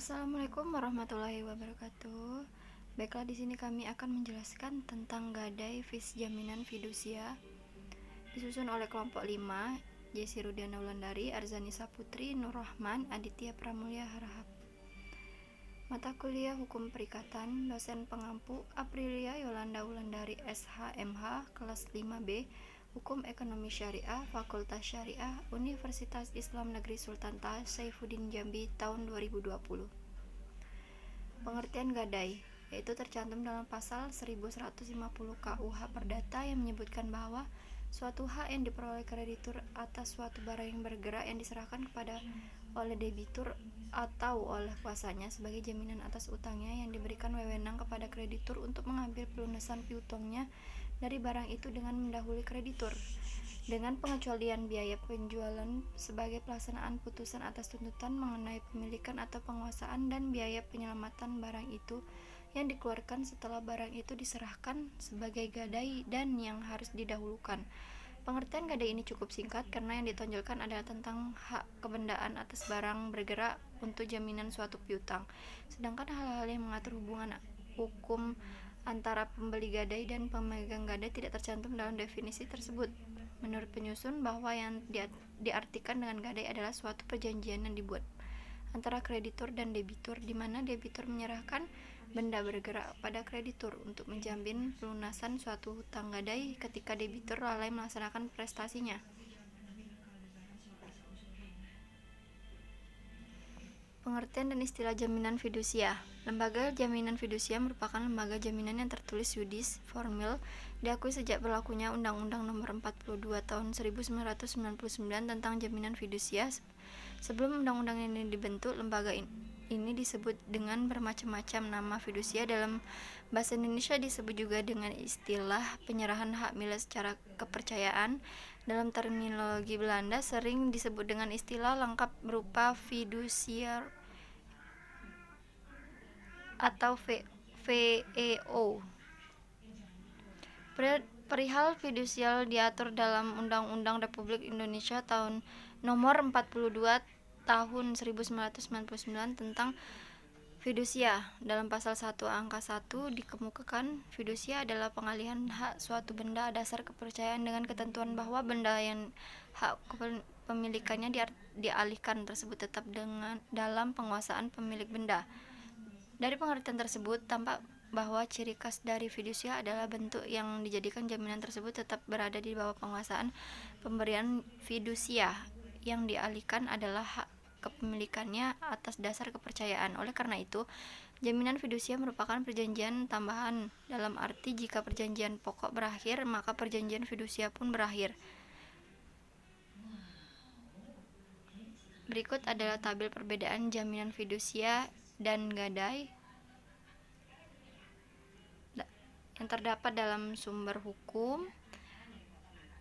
Assalamualaikum warahmatullahi wabarakatuh. Baiklah, di sini kami akan menjelaskan tentang gadai vis jaminan fidusia disusun oleh kelompok 5, Jesi Rudiana Wulandari, Arzani Saputri, Nur Rahman, Aditya Pramulya Harahap. Mata kuliah Hukum Perikatan, dosen pengampu Aprilia Yolanda Wulandari SHMH, kelas 5B, Hukum Ekonomi Syariah, Fakultas Syariah, Universitas Islam Negeri Sultan Taha Saifuddin Jambi, tahun 2020. Pengertian gadai, yaitu tercantum dalam pasal 1150 KUH Perdata yang menyebutkan bahwa suatu hak yang diperoleh kreditur atas suatu barang yang bergerak yang diserahkan kepada oleh debitur atau oleh kuasanya sebagai jaminan atas utangnya yang diberikan wewenang kepada kreditur untuk mengambil pelunasan piutangnya dari barang itu dengan mendahului kreditur, dengan pengecualian biaya penjualan sebagai pelaksanaan putusan atas tuntutan mengenai pemilikan atau penguasaan dan biaya penyelamatan barang itu yang dikeluarkan setelah barang itu diserahkan sebagai gadai dan yang harus didahulukan. Pengertian gadai ini cukup singkat karena yang ditonjolkan adalah tentang hak kebendaan atas barang bergerak untuk jaminan suatu piutang, sedangkan hal-hal yang mengatur hubungan hukum antara pembeli gadai dan pemegang gadai tidak tercantum dalam definisi tersebut. Menurut penyusun, bahwa yang diartikan dengan gadai adalah suatu perjanjian yang dibuat antara kreditur dan debitur, di mana debitur menyerahkan benda bergerak pada kreditur untuk menjamin pelunasan suatu hutang gadai ketika debitur lalai melaksanakan prestasinya. Pengertian dan istilah jaminan fidusia. Lembaga jaminan fidusia merupakan lembaga jaminan yang tertulis yudis formil diakui sejak berlakunya Undang-Undang Nomor 42 Tahun 1999 tentang jaminan fidusia. Sebelum undang-undang ini dibentuk, lembaga ini disebut dengan bermacam-macam nama. Fidusia dalam bahasa Indonesia disebut juga dengan istilah penyerahan hak milik secara kepercayaan. Dalam terminologi Belanda sering disebut dengan istilah lengkap berupa fiduciar atau VEO. Perihal fidusial diatur dalam Undang-Undang Republik Indonesia Nomor 42 Tahun 1999 tentang fidusia. Dalam pasal 1 angka 1 dikemukakan fidusia adalah pengalihan hak suatu benda dasar kepercayaan dengan ketentuan bahwa benda yang hak kepemilikannya dialihkan tersebut tetap dalam penguasaan pemilik benda. Dari pengertian tersebut tampak bahwa ciri khas dari fidusia adalah bentuk yang dijadikan jaminan tersebut tetap berada di bawah penguasaan pemberian fidusia. Yang dialihkan adalah hak kepemilikannya atas dasar kepercayaan. Oleh karena itu, jaminan fidusia merupakan perjanjian tambahan, dalam arti jika perjanjian pokok berakhir, maka perjanjian fidusia pun berakhir. Berikut adalah tabel perbedaan jaminan fidusia dan gadai yang terdapat dalam sumber hukum,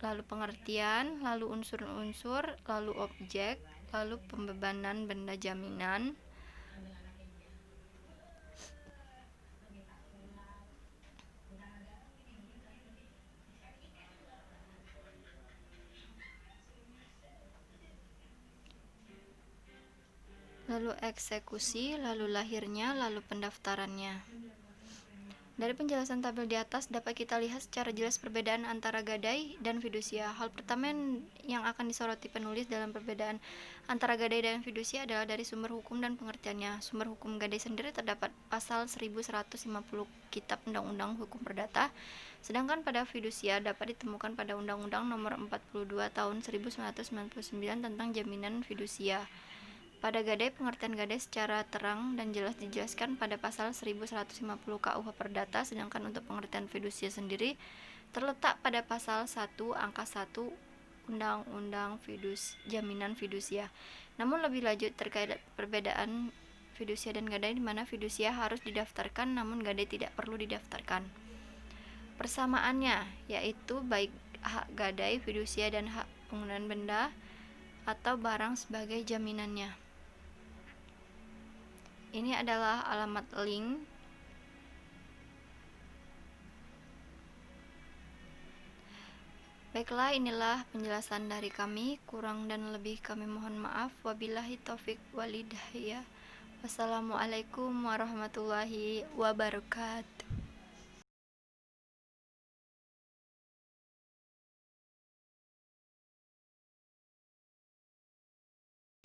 lalu pengertian, lalu unsur-unsur, lalu objek, lalu pembebanan benda jaminan, lalu eksekusi, lalu lahirnya, lalu pendaftarannya. Dari penjelasan tabel di atas dapat kita lihat secara jelas perbedaan antara gadai dan fidusia. Hal pertama yang akan disoroti penulis dalam perbedaan antara gadai dan fidusia adalah dari sumber hukum dan pengertiannya. Sumber hukum gadai sendiri terdapat pasal 1150 Kitab Undang-Undang Hukum Perdata, sedangkan pada fidusia dapat ditemukan pada Undang-Undang Nomor 42 Tahun 1999 tentang jaminan fidusia. Pada gadai, pengertian gadai secara terang dan jelas dijelaskan pada pasal 1150 KUH Perdata, sedangkan untuk pengertian fidusia sendiri terletak pada pasal 1 angka 1 Undang-Undang Jaminan Fidusia. Namun lebih lanjut terkait perbedaan fidusia dan gadai, di mana fidusia harus didaftarkan namun gadai tidak perlu didaftarkan. Persamaannya yaitu baik hak gadai fidusia dan hak penggunaan benda atau barang sebagai jaminannya. Ini adalah alamat link Baiklah, inilah penjelasan dari kami. Kurang dan lebih kami mohon maaf. Wabillahi taufik walhidayah. Wassalamualaikum warahmatullahi wabarakatuh.